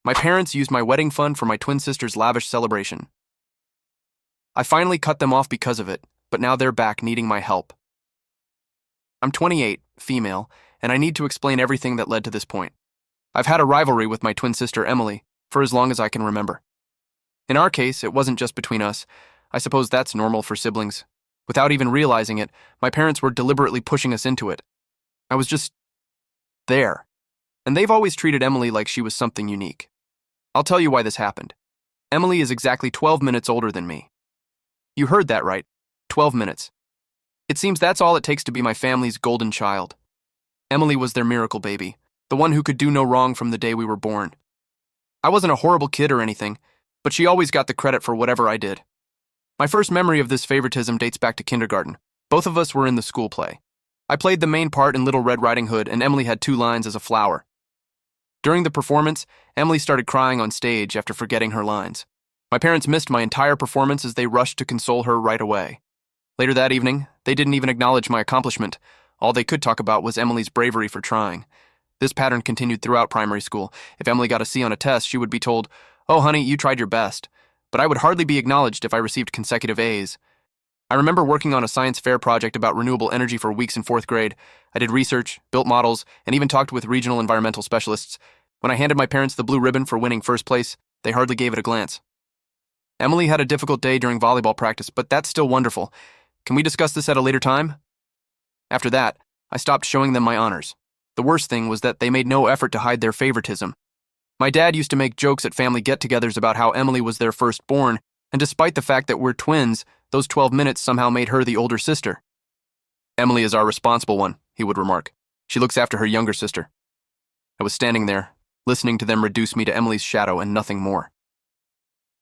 My parents used my wedding fund for my twin sister's lavish celebration. I finally cut them off because of it, but now they're back needing my help. I'm 28, female, and I need to explain everything that led to this point. I've had a rivalry with my twin sister, Emily, for as long as I can remember. In our case, it wasn't just between us. I suppose that's normal for siblings. Without even realizing it, my parents were deliberately pushing us into it. I was just there. And they've always treated Emily like she was something unique. I'll tell you why this happened. Emily is exactly 12 minutes older than me. You heard that right. 12 minutes. It seems that's all it takes to be my family's golden child. Emily was their miracle baby, the one who could do no wrong from the day we were born. I wasn't a horrible kid or anything, but she always got the credit for whatever I did. My first memory of this favoritism dates back to kindergarten. Both of us were in the school play. I played the main part in Little Red Riding Hood, and Emily had 2 lines as a flower. During the performance, Emily started crying on stage after forgetting her lines. My parents missed my entire performance as they rushed to console her right away. Later that evening, they didn't even acknowledge my accomplishment. All they could talk about was Emily's bravery for trying. This pattern continued throughout primary school. If Emily got a C on a test, she would be told, "Oh, honey, you tried your best." But I would hardly be acknowledged if I received consecutive A's. I remember working on a science fair project about renewable energy for weeks in 4th grade. I did research, built models, and even talked with regional environmental specialists. When I handed my parents the blue ribbon for winning first place, they hardly gave it a glance. Emily had a difficult day during volleyball practice, but that's still wonderful. Can we discuss this at a later time? After that, I stopped showing them my honors. The worst thing was that they made no effort to hide their favoritism. My dad used to make jokes at family get-togethers about how Emily was their firstborn, and despite the fact that we're twins, those 12 minutes somehow made her the older sister. "Emily is our responsible one," he would remark. "She looks after her younger sister." I was standing there, listening to them reduce me to Emily's shadow and nothing more.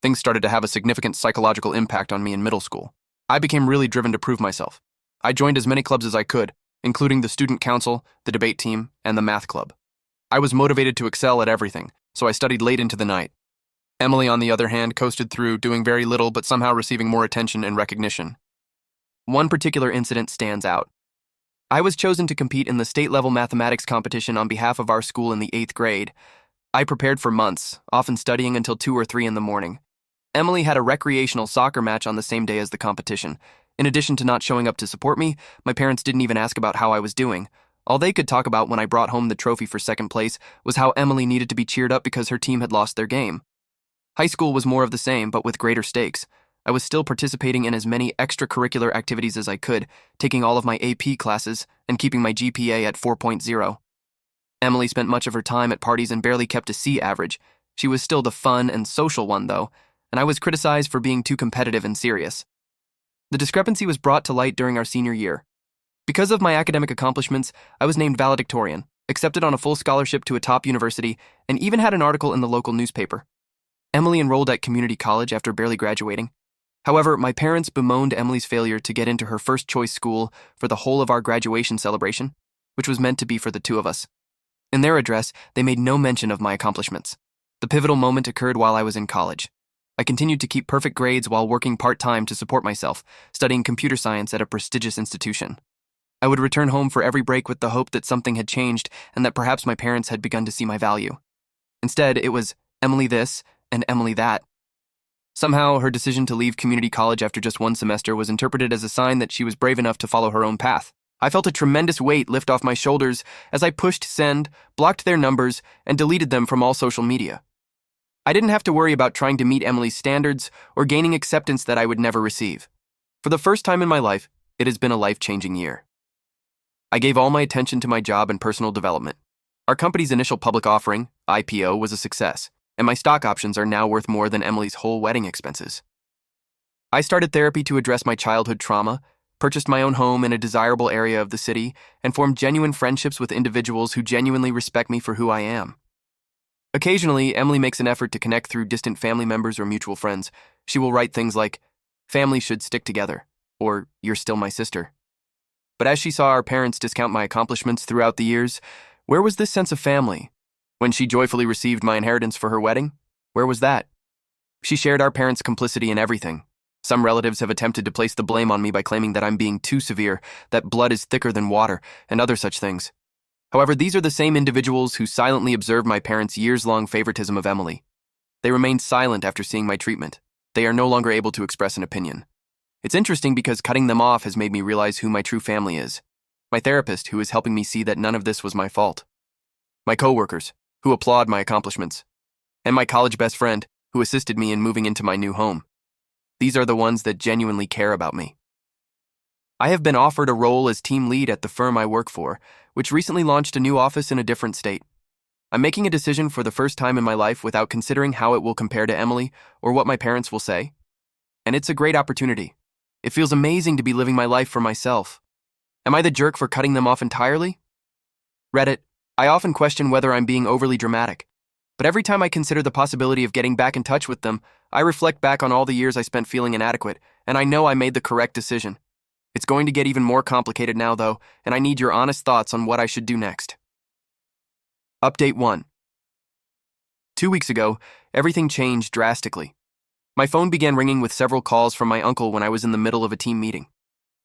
Things started to have a significant psychological impact on me in middle school. I became really driven to prove myself. I joined as many clubs as I could, including the student council, the debate team, and the math club. I was motivated to excel at everything, so I studied late into the night. Emily, on the other hand, coasted through, doing very little but somehow receiving more attention and recognition. One particular incident stands out. I was chosen to compete in the state-level mathematics competition on behalf of our school in the 8th grade. I prepared for months, often studying until 2 or 3 in the morning. Emily had a recreational soccer match on the same day as the competition. In addition to not showing up to support me, my parents didn't even ask about how I was doing. All they could talk about when I brought home the trophy for 2nd place was how Emily needed to be cheered up because her team had lost their game. High school was more of the same, but with greater stakes. I was still participating in as many extracurricular activities as I could, taking all of my AP classes and keeping my GPA at 4.0. Emily spent much of her time at parties and barely kept a C average. She was still the fun and social one, though, and I was criticized for being too competitive and serious. The discrepancy was brought to light during our senior year. Because of my academic accomplishments, I was named valedictorian, accepted on a full scholarship to a top university, and even had an article in the local newspaper. Emily enrolled at community college after barely graduating. However, my parents bemoaned Emily's failure to get into her first-choice school for the whole of our graduation celebration, which was meant to be for the 2 of us. In their address, they made no mention of my accomplishments. The pivotal moment occurred while I was in college. I continued to keep perfect grades while working part-time to support myself, studying computer science at a prestigious institution. I would return home for every break with the hope that something had changed and that perhaps my parents had begun to see my value. Instead, it was Emily this and Emily that. Somehow, her decision to leave community college after just 1 semester was interpreted as a sign that she was brave enough to follow her own path. I felt a tremendous weight lift off my shoulders as I pushed send, blocked their numbers, and deleted them from all social media. I didn't have to worry about trying to meet Emily's standards or gaining acceptance that I would never receive. For the first time in my life, it has been a life-changing year. I gave all my attention to my job and personal development. Our company's initial public offering, IPO, was a success, and my stock options are now worth more than Emily's whole wedding expenses. I started therapy to address my childhood trauma, purchased my own home in a desirable area of the city, and formed genuine friendships with individuals who genuinely respect me for who I am. Occasionally, Emily makes an effort to connect through distant family members or mutual friends. She will write things like, "Family should stick together," or "You're still my sister." But as she saw our parents discount my accomplishments throughout the years, where was this sense of family? When she joyfully received my inheritance for her wedding, where was that? She shared our parents' complicity in everything. Some relatives have attempted to place the blame on me by claiming that I'm being too severe, that blood is thicker than water, and other such things. However, these are the same individuals who silently observed my parents' years-long favoritism of Emily. They remained silent after seeing my treatment. They are no longer able to express an opinion. It's interesting because cutting them off has made me realize who my true family is. My therapist, who is helping me see that none of this was my fault. My coworkers, who applaud my accomplishments. And my college best friend, who assisted me in moving into my new home. These are the ones that genuinely care about me. I have been offered a role as team lead at the firm I work for, which recently launched a new office in a different state. I'm making a decision for the first time in my life without considering how it will compare to Emily or what my parents will say. And it's a great opportunity. It feels amazing to be living my life for myself. Am I the jerk for cutting them off entirely? Reddit, I often question whether I'm being overly dramatic. But every time I consider the possibility of getting back in touch with them, I reflect back on all the years I spent feeling inadequate, and I know I made the correct decision. It's going to get even more complicated now, though, and I need your honest thoughts on what I should do next. Update 1. 2 weeks ago, everything changed drastically. My phone began ringing with several calls from my uncle when I was in the middle of a team meeting.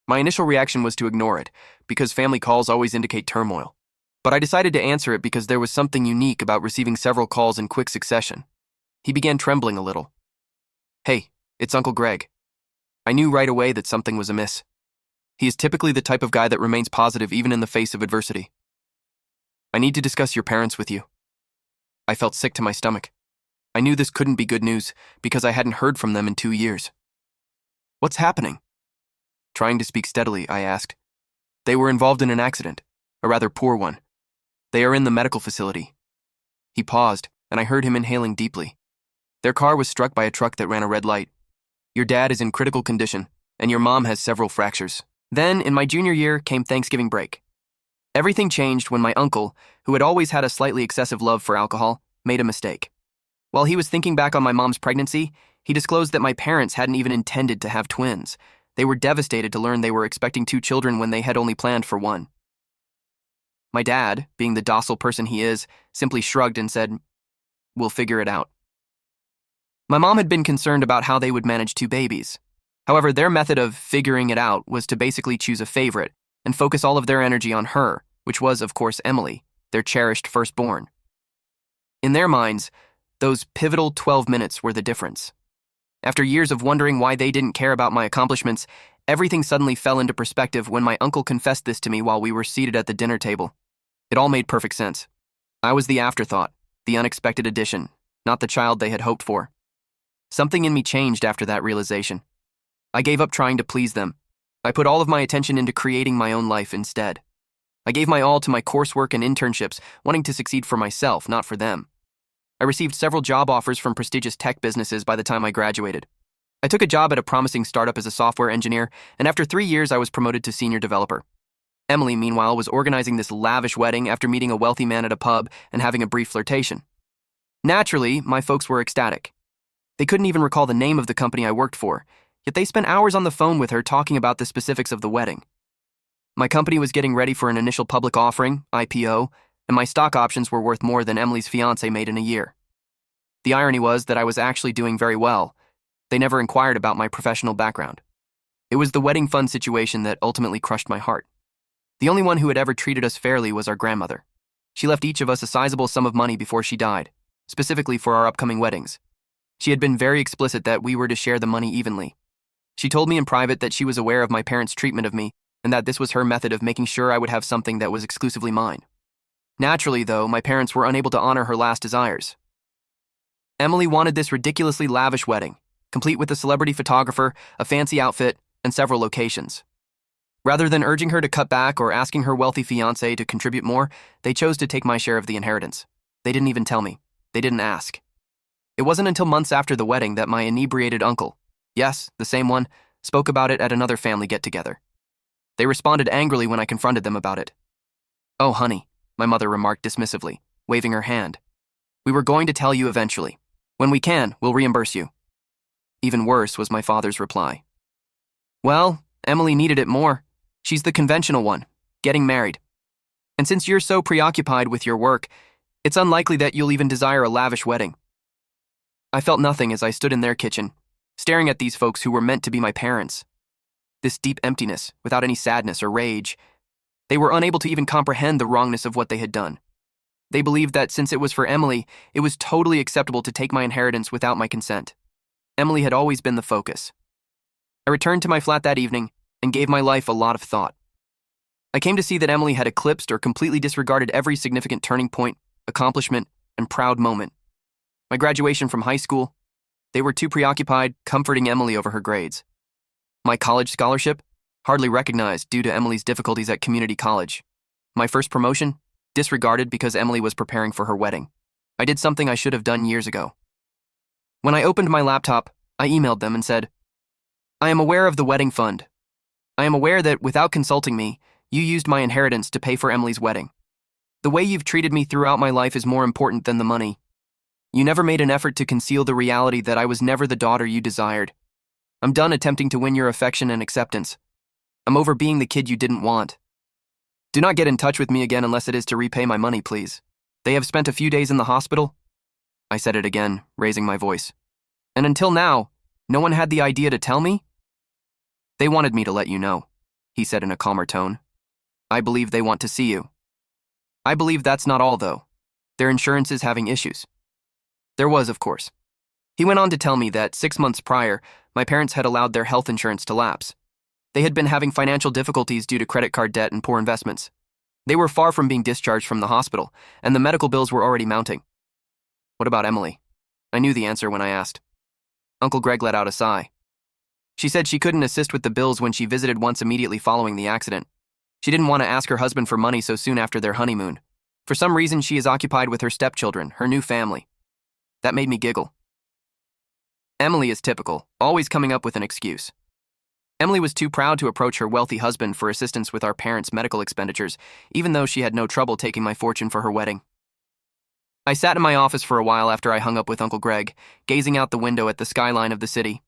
My initial reaction was to ignore it, because family calls always indicate turmoil. But I decided to answer it because there was something unique about receiving several calls in quick succession. He began trembling a little. "Hey, it's Uncle Greg." I knew right away that something was amiss. He is typically the type of guy that remains positive even in the face of adversity. "I need to discuss your parents with you." I felt sick to my stomach. I knew this couldn't be good news because I hadn't heard from them in 2 years. "What's happening?" Trying to speak steadily, I asked. "They were involved in an accident, a rather poor one. They are in the medical facility." He paused, and I heard him inhaling deeply. "Their car was struck by a truck that ran a red light. Your dad is in critical condition, and your mom has several fractures." Then, in my junior year, came Thanksgiving break. Everything changed when my uncle, who had always had a slightly excessive love for alcohol, made a mistake. While he was thinking back on my mom's pregnancy, he disclosed that my parents hadn't even intended to have twins. They were devastated to learn they were expecting 2 children when they had only planned for 1. My dad, being the docile person he is, simply shrugged and said, "We'll figure it out." My mom had been concerned about how they would manage 2 babies. However, their method of figuring it out was to basically choose a favorite and focus all of their energy on her, which was, of course, Emily, their cherished firstborn. In their minds, those pivotal 12 minutes were the difference. After years of wondering why they didn't care about my accomplishments, everything suddenly fell into perspective when my uncle confessed this to me while we were seated at the dinner table. It all made perfect sense. I was the afterthought, the unexpected addition, not the child they had hoped for. Something in me changed after that realization. I gave up trying to please them. I put all of my attention into creating my own life instead. I gave my all to my coursework and internships, wanting to succeed for myself, not for them. I received several job offers from prestigious tech businesses by the time I graduated. I took a job at a promising startup as a software engineer, and after 3 years I was promoted to senior developer. Emily, meanwhile, was organizing this lavish wedding after meeting a wealthy man at a pub and having a brief flirtation. Naturally, my folks were ecstatic. They couldn't even recall the name of the company I worked for, yet they spent hours on the phone with her talking about the specifics of the wedding. My company was getting ready for an initial public offering, IPO, and my stock options were worth more than Emily's fiancé made in a year. The irony was that I was actually doing very well. They never inquired about my professional background. It was the wedding fund situation that ultimately crushed my heart. The only one who had ever treated us fairly was our grandmother. She left each of us a sizable sum of money before she died, specifically for our upcoming weddings. She had been very explicit that we were to share the money evenly. She told me in private that she was aware of my parents' treatment of me and that this was her method of making sure I would have something that was exclusively mine. Naturally, though, my parents were unable to honor her last desires. Emily wanted this ridiculously lavish wedding, complete with a celebrity photographer, a fancy outfit, and several locations. Rather than urging her to cut back or asking her wealthy fiancé to contribute more, they chose to take my share of the inheritance. They didn't even tell me. They didn't ask. It wasn't until months after the wedding that my inebriated uncle, yes, the same one, spoke about it at another family get-together. They responded angrily when I confronted them about it. "Oh, honey," my mother remarked dismissively, waving her hand. "We were going to tell you eventually. When we can, we'll reimburse you." Even worse was my father's reply. "Well, Emily needed it more. She's the conventional one, getting married. And since you're so preoccupied with your work, it's unlikely that you'll even desire a lavish wedding." I felt nothing as I stood in their kitchen, staring at these folks who were meant to be my parents. This deep emptiness, without any sadness or rage. They were unable to even comprehend the wrongness of what they had done. They believed that since it was for Emily, it was totally acceptable to take my inheritance without my consent. Emily had always been the focus. I returned to my flat that evening and gave my life a lot of thought. I came to see that Emily had eclipsed or completely disregarded every significant turning point, accomplishment, and proud moment. My graduation from high school, they were too preoccupied comforting Emily over her grades. My college scholarship, hardly recognized due to Emily's difficulties at community college. My first promotion, disregarded because Emily was preparing for her wedding. I did something I should have done years ago. When I opened my laptop, I emailed them and said, "I am aware of the wedding fund. I am aware that without consulting me, you used my inheritance to pay for Emily's wedding. The way you've treated me throughout my life is more important than the money. You never made an effort to conceal the reality that I was never the daughter you desired. I'm done attempting to win your affection and acceptance. I'm over being the kid you didn't want. Do not get in touch with me again unless it is to repay my money, please. They have spent a few days in the hospital." I said it again, raising my voice. "And until now, no one had the idea to tell me?" "They wanted me to let you know," he said in a calmer tone. "I believe they want to see you. I believe that's not all, though. Their insurance is having issues." There was, of course. He went on to tell me that 6 months prior, my parents had allowed their health insurance to lapse. They had been having financial difficulties due to credit card debt and poor investments. They were far from being discharged from the hospital, and the medical bills were already mounting. "What about Emily?" I knew the answer when I asked. Uncle Greg let out a sigh. She said she couldn't assist with the bills when she visited once immediately following the accident. She didn't want to ask her husband for money so soon after their honeymoon. For some reason, she is occupied with her stepchildren, her new family. That made me giggle. Emily is typical, always coming up with an excuse. Emily was too proud to approach her wealthy husband for assistance with our parents' medical expenditures, even though she had no trouble taking my fortune for her wedding. I sat in my office for a while after I hung up with Uncle Greg, gazing out the window at the skyline of the city.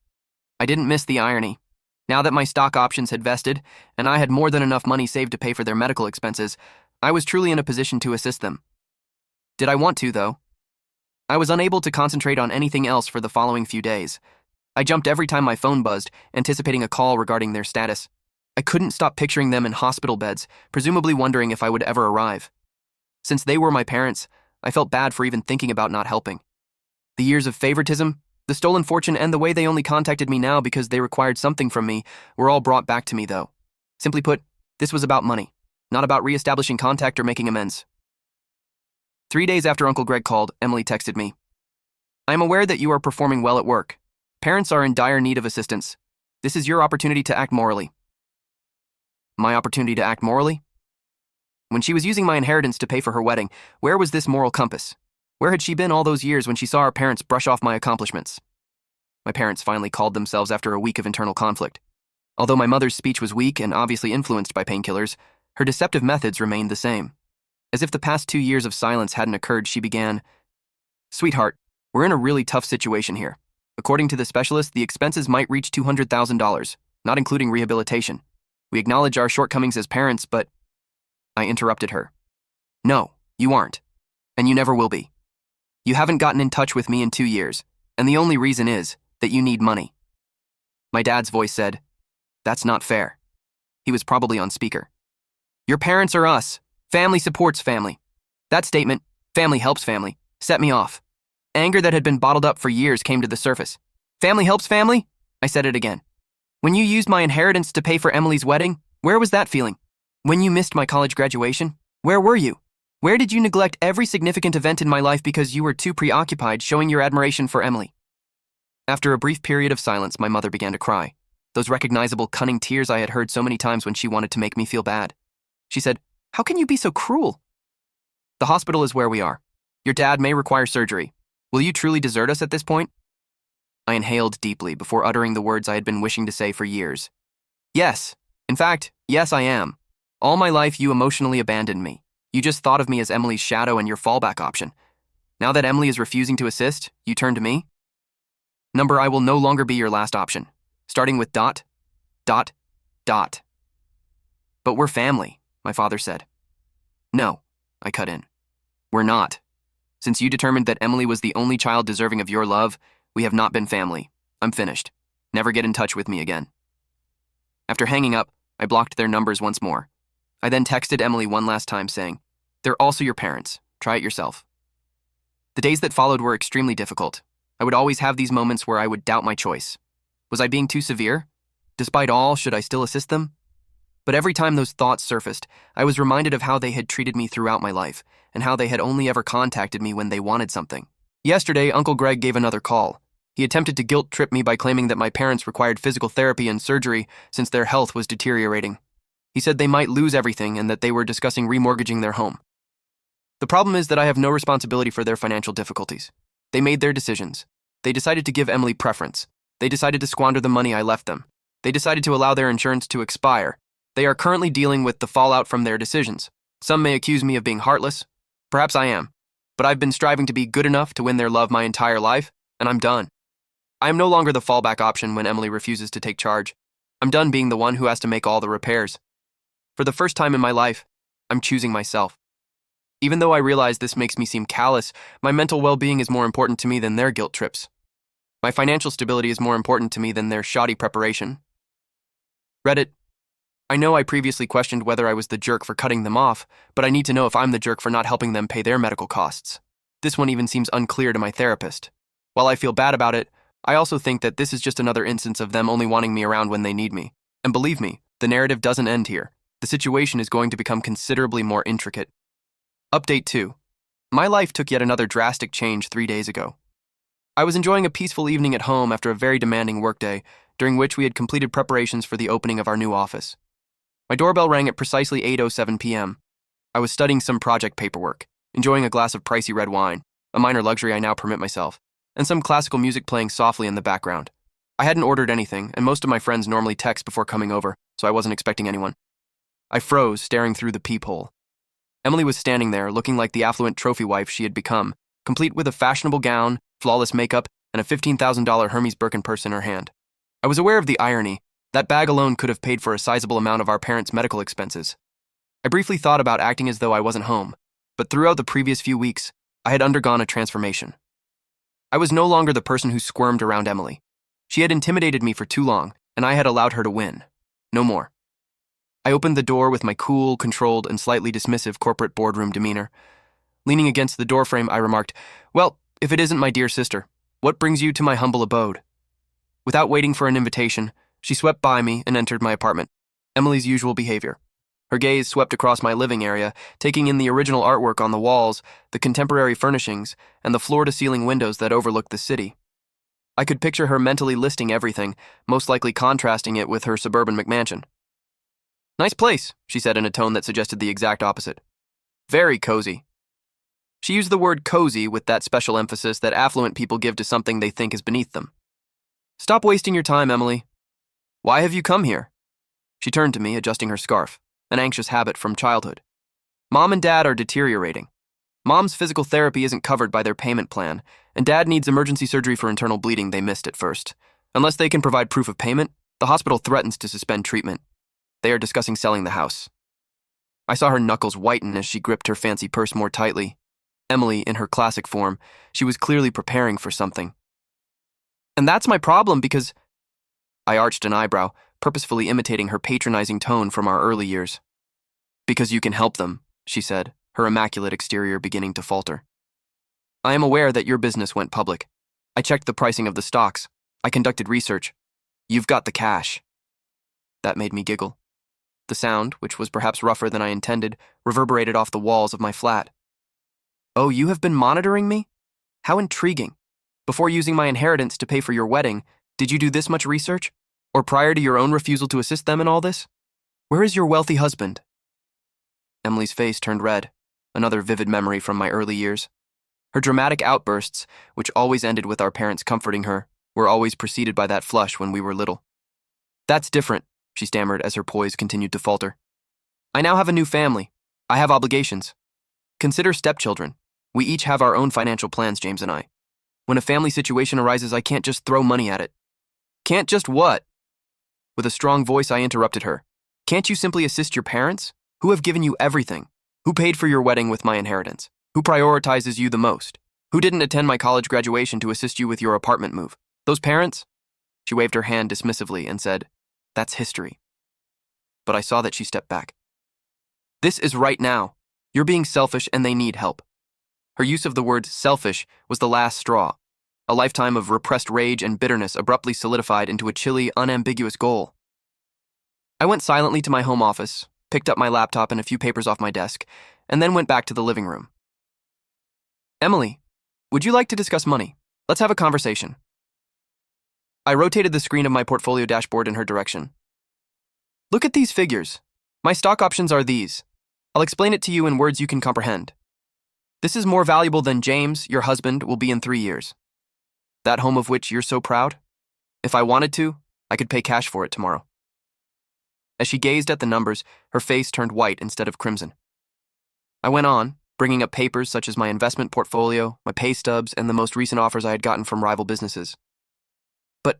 I didn't miss the irony. Now that my stock options had vested, and I had more than enough money saved to pay for their medical expenses, I was truly in a position to assist them. Did I want to, though? I was unable to concentrate on anything else for the following few days. I jumped every time my phone buzzed, anticipating a call regarding their status. I couldn't stop picturing them in hospital beds, presumably wondering if I would ever arrive. Since they were my parents, I felt bad for even thinking about not helping. The years of favoritism, the stolen fortune, and the way they only contacted me now because they required something from me were all brought back to me, though. Simply put, this was about money, not about re-establishing contact or making amends. 3 days after Uncle Greg called, Emily texted me. "I am aware that you are performing well at work. Parents are in dire need of assistance. This is your opportunity to act morally." My opportunity to act morally? When she was using my inheritance to pay for her wedding, where was this moral compass? Where had she been all those years when she saw our parents brush off my accomplishments? My parents finally called themselves after a week of internal conflict. Although my mother's speech was weak and obviously influenced by painkillers, her deceptive methods remained the same. As if the past 2 years of silence hadn't occurred, she began, "Sweetheart, we're in a really tough situation here. According to the specialist, the expenses might reach $200,000, not including rehabilitation. We acknowledge our shortcomings as parents, but..." I interrupted her. "No, you aren't. And you never will be. You haven't gotten in touch with me in 2 years, and the only reason is that you need money." My dad's voice said, "That's not fair." He was probably on speaker. "Your parents are us. Family supports family." That statement, "family helps family," set me off. Anger that had been bottled up for years came to the surface. "Family helps family?" I said it again. "When you used my inheritance to pay for Emily's wedding, where was that feeling? When you missed my college graduation, where were you? Where did you neglect every significant event in my life because you were too preoccupied showing your admiration for Emily?" After a brief period of silence, my mother began to cry. Those recognizable, cunning tears I had heard so many times when she wanted to make me feel bad. She said, "How can you be so cruel?" "The hospital is where we are. Your dad may require surgery. Will you truly desert us at this point?" I inhaled deeply before uttering the words I had been wishing to say for years. "Yes. In fact, yes, I am. All my life you emotionally abandoned me. You just thought of me as Emily's shadow and your fallback option. Now that Emily is refusing to assist, you turn to me? Number, I will no longer be your last option. Starting with ... But we're family," my father said. "No," I cut in. "We're not. Since you determined that Emily was the only child deserving of your love, we have not been family. I'm finished. Never get in touch with me again." After hanging up, I blocked their numbers once more. I then texted Emily one last time saying, "They're also your parents. Try it yourself." The days that followed were extremely difficult. I would always have these moments where I would doubt my choice. Was I being too severe? Despite all, should I still assist them? But every time those thoughts surfaced, I was reminded of how they had treated me throughout my life, and how they had only ever contacted me when they wanted something. Yesterday, Uncle Greg gave another call. He attempted to guilt-trip me by claiming that my parents required physical therapy and surgery since their health was deteriorating. He said they might lose everything and that they were discussing remortgaging their home. The problem is that I have no responsibility for their financial difficulties. They made their decisions. They decided to give Emily preference. They decided to squander the money I left them. They decided to allow their insurance to expire. They are currently dealing with the fallout from their decisions. Some may accuse me of being heartless. Perhaps I am. But I've been striving to be good enough to win their love my entire life, and I'm done. I am no longer the fallback option when Emily refuses to take charge. I'm done being the one who has to make all the repairs. For the first time in my life, I'm choosing myself. Even though I realize this makes me seem callous, my mental well-being is more important to me than their guilt trips. My financial stability is more important to me than their shoddy preparation. Reddit. I know I previously questioned whether I was the jerk for cutting them off, but I need to know if I'm the jerk for not helping them pay their medical costs. This one even seems unclear to my therapist. While I feel bad about it, I also think that this is just another instance of them only wanting me around when they need me. And believe me, the narrative doesn't end here. The situation is going to become considerably more intricate. Update 2. My life took yet another drastic change 3 days ago. I was enjoying a peaceful evening at home after a very demanding workday, during which we had completed preparations for the opening of our new office. My doorbell rang at precisely 8:07 p.m. I was studying some project paperwork, enjoying a glass of pricey red wine, a minor luxury I now permit myself, and some classical music playing softly in the background. I hadn't ordered anything, and most of my friends normally text before coming over, so I wasn't expecting anyone. I froze, staring through the peephole. Emily was standing there, looking like the affluent trophy wife she had become, complete with a fashionable gown, flawless makeup, and a $15,000 Hermes Birkin purse in her hand. I was aware of the irony. That bag alone could have paid for a sizable amount of our parents' medical expenses. I briefly thought about acting as though I wasn't home, but throughout the previous few weeks, I had undergone a transformation. I was no longer the person who squirmed around Emily. She had intimidated me for too long, and I had allowed her to win. No more. I opened the door with my cool, controlled, and slightly dismissive corporate boardroom demeanor. Leaning against the doorframe, I remarked, "Well, if it isn't my dear sister, what brings you to my humble abode?" Without waiting for an invitation, she swept by me and entered my apartment. Emily's usual behavior. Her gaze swept across my living area, taking in the original artwork on the walls, the contemporary furnishings, and the floor-to-ceiling windows that overlooked the city. I could picture her mentally listing everything, most likely contrasting it with her suburban McMansion. "Nice place," she said in a tone that suggested the exact opposite. "Very cozy." She used the word cozy with that special emphasis that affluent people give to something they think is beneath them. "Stop wasting your time, Emily. Why have you come here?" She turned to me, adjusting her scarf, an anxious habit from childhood. "Mom and Dad are deteriorating. Mom's physical therapy isn't covered by their payment plan, and Dad needs emergency surgery for internal bleeding they missed at first. Unless they can provide proof of payment, the hospital threatens to suspend treatment. They are discussing selling the house." I saw her knuckles whiten as she gripped her fancy purse more tightly. Emily, in her classic form, she was clearly preparing for something. "And that's my problem because—" I arched an eyebrow, purposefully imitating her patronizing tone from our early years. "Because you can help them," she said, her immaculate exterior beginning to falter. "I am aware that your business went public. I checked the pricing of the stocks. I conducted research. You've got the cash." That made me giggle. The sound, which was perhaps rougher than I intended, reverberated off the walls of my flat. "Oh, you have been monitoring me? How intriguing. Before using my inheritance to pay for your wedding, did you do this much research? Or prior to your own refusal to assist them in all this? Where is your wealthy husband?" Emily's face turned red, another vivid memory from my early years. Her dramatic outbursts, which always ended with our parents comforting her, were always preceded by that flush when we were little. "That's different," she stammered as her poise continued to falter. "I now have a new family. I have obligations. Consider stepchildren. We each have our own financial plans, James and I. When a family situation arises, I can't just throw money at it." "Can't just what?" With a strong voice, I interrupted her. "Can't you simply assist your parents, who have given you everything? Who paid for your wedding with my inheritance? Who prioritizes you the most? Who didn't attend my college graduation to assist you with your apartment move? Those parents?" She waved her hand dismissively and said, "That's history." But I saw that she stepped back. This is right now. You're being selfish and they need help. Her use of the word selfish was the last straw. A lifetime of repressed rage and bitterness abruptly solidified into a chilly, unambiguous goal. I went silently to my home office, picked up my laptop and a few papers off my desk, and then went back to the living room. Emily, would you like to discuss money? Let's have a conversation. I rotated the screen of my portfolio dashboard in her direction. Look at these figures. My stock options are these. I'll explain it to you in words you can comprehend. This is more valuable than James, your husband, will be in 3 years. That home of which you're so proud? If I wanted to, I could pay cash for it tomorrow. As she gazed at the numbers, her face turned white instead of crimson. I went on, bringing up papers such as my investment portfolio, my pay stubs, and the most recent offers I had gotten from rival businesses. But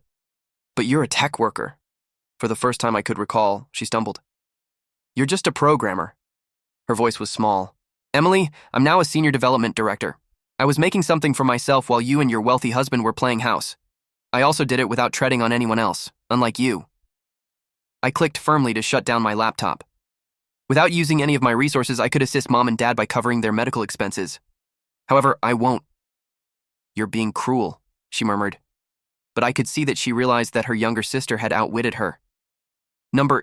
you're a tech worker. For the first time I could recall, she stumbled. You're just a programmer. Her voice was small. Emily, I'm now a senior development director. I was making something for myself while you and your wealthy husband were playing house. I also did it without treading on anyone else, unlike you. I clicked firmly to shut down my laptop. Without using any of my resources, I could assist Mom and Dad by covering their medical expenses. However, I won't. You're being cruel, she murmured. But I could see that she realized that her younger sister had outwitted her.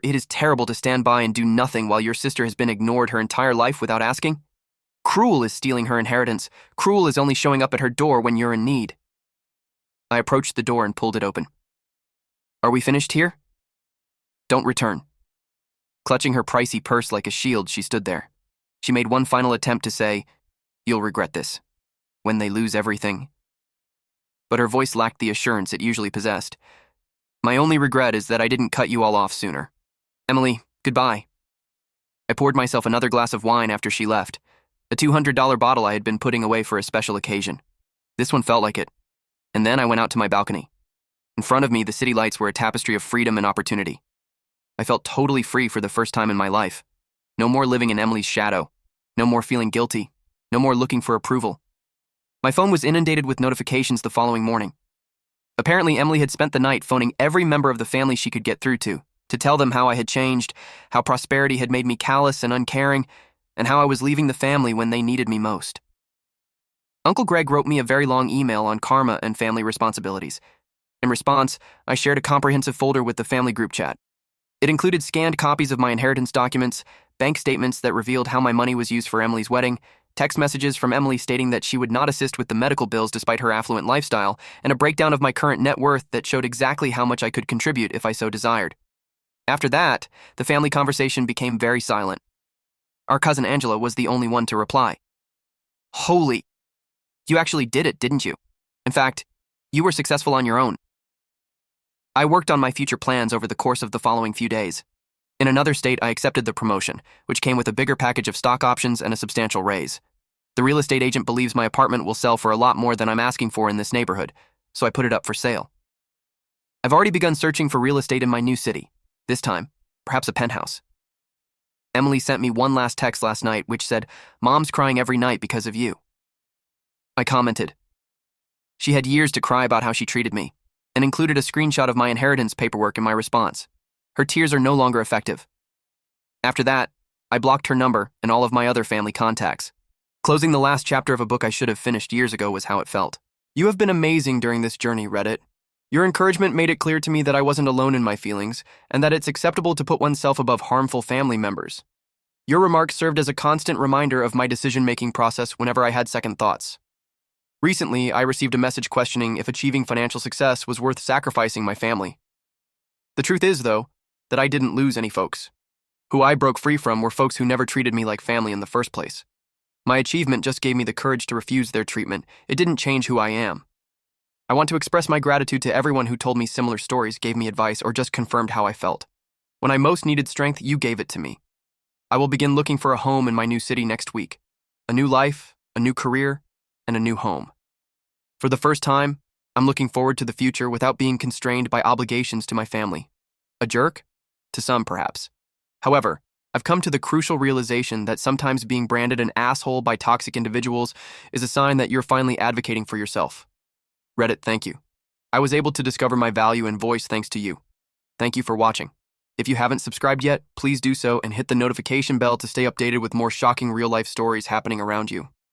It is terrible to stand by and do nothing while your sister has been ignored her entire life without asking. Cruel is stealing her inheritance. Cruel is only showing up at her door when you're in need. I approached the door and pulled it open. Are we finished here? Don't return. Clutching her pricey purse like a shield, she stood there. She made one final attempt to say, "You'll regret this. When they lose everything." But her voice lacked the assurance it usually possessed. My only regret is that I didn't cut you all off sooner. Emily, goodbye. I poured myself another glass of wine after she left, a $200 bottle I had been putting away for a special occasion. This one felt like it. And then I went out to my balcony. In front of me, the city lights were a tapestry of freedom and opportunity. I felt totally free for the first time in my life. No more living in Emily's shadow. No more feeling guilty. No more looking for approval. My phone was inundated with notifications the following morning. Apparently, Emily had spent the night phoning every member of the family she could get through to tell them how I had changed, how prosperity had made me callous and uncaring, and how I was leaving the family when they needed me most. Uncle Greg wrote me a very long email on karma and family responsibilities. In response, I shared a comprehensive folder with the family group chat. It included scanned copies of my inheritance documents, bank statements that revealed how my money was used for Emily's wedding, text messages from Emily stating that she would not assist with the medical bills despite her affluent lifestyle, and a breakdown of my current net worth that showed exactly how much I could contribute if I so desired. After that, the family conversation became very silent. Our cousin Angela was the only one to reply. Holy, you actually did it, didn't you? In fact, you were successful on your own. I worked on my future plans over the course of the following few days. In another state, I accepted the promotion, which came with a bigger package of stock options and a substantial raise. The real estate agent believes my apartment will sell for a lot more than I'm asking for in this neighborhood, so I put it up for sale. I've already begun searching for real estate in my new city. This time, perhaps a penthouse. Emily sent me one last text last night which said, "Mom's crying every night because of you." I commented. She had years to cry about how she treated me, and included a screenshot of my inheritance paperwork in my response. Her tears are no longer effective. After that, I blocked her number and all of my other family contacts. Closing the last chapter of a book I should have finished years ago was how it felt. You have been amazing during this journey, Reddit. Your encouragement made it clear to me that I wasn't alone in my feelings, and that it's acceptable to put oneself above harmful family members. Your remarks served as a constant reminder of my decision-making process whenever I had second thoughts. Recently, I received a message questioning if achieving financial success was worth sacrificing my family. The truth is, though, that I didn't lose any folks. Who I broke free from were folks who never treated me like family in the first place. My achievement just gave me the courage to refuse their treatment. It didn't change who I am. I want to express my gratitude to everyone who told me similar stories, gave me advice, or just confirmed how I felt. When I most needed strength, you gave it to me. I will begin looking for a home in my new city next week. A new life, a new career, and a new home. For the first time, I'm looking forward to the future without being constrained by obligations to my family. A jerk? To some, perhaps. However, I've come to the crucial realization that sometimes being branded an asshole by toxic individuals is a sign that you're finally advocating for yourself. Reddit, thank you. I was able to discover my value and voice thanks to you. Thank you for watching. If you haven't subscribed yet, please do so and hit the notification bell to stay updated with more shocking real-life stories happening around you.